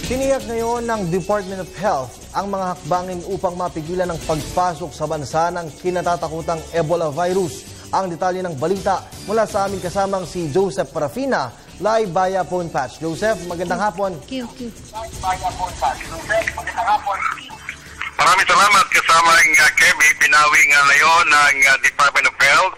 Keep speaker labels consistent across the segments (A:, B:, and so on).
A: Tiniyak ngayon ng Department of Health ang mga hakbangin upang mapigilan ang pagpasok sa bansa ng kinatatakutang Ebola virus. Ang detalye ng balita mula sa aming kasamang si Joseph Parafina, live via phone patch. Joseph, magandang hapon.
B: Maraming salamat kasama ng Kevin. Pinawi nga ngayon ng Department of Health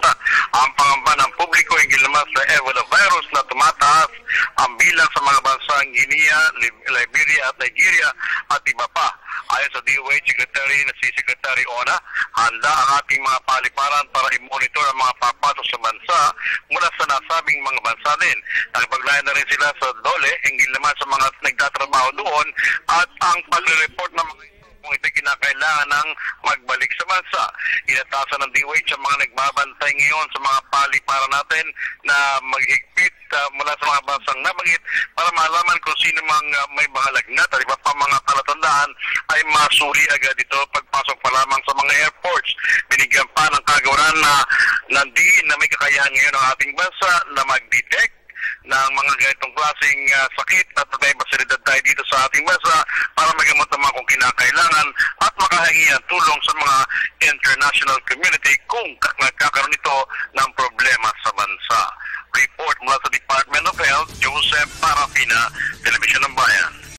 B: ang pangamba ng publiko hingil naman sa Ebola virus na tumataas ang bilang sa mga bansang Guinea, Liberia at Nigeria at iba pa. Ayon sa DOH Secretary na si Secretary Ona, handa ang ating mga paliparan para i-monitor ang mga papasok sa bansa mula sa nasabing mga bansa din. Nakipaglayan na rin sila sa DOLE hinggil naman sa mga nagtatrabaho doon at ang pag-report ng mga kung ito kinakailangan ng magbalik sa bansa. Inatasan ng DOH ang mga nagbabantay ngayon sa mga paliparan natin na maghigpit mula sa mga bansang nabanggit para malaman kung sino mga may mga lagnat at iba pa mga palatandaan ay masuri agad ito pagpasok pa lamang sa mga airports. Binigyan pa ng kagawaran na nandiin na may kakayahan ngayon ang ating bansa na mag-detect ng mga ganitong klaseng sakit at may pasilidad tayo dito sa ating bansa para magamot naman kung kinakailangan at makahingi ng tulong sa mga international community kung nagkakaroon ito ng problema sa bansa. Report mula sa Department of Health, Joseph Parafina, Telebisyon ng Bayan.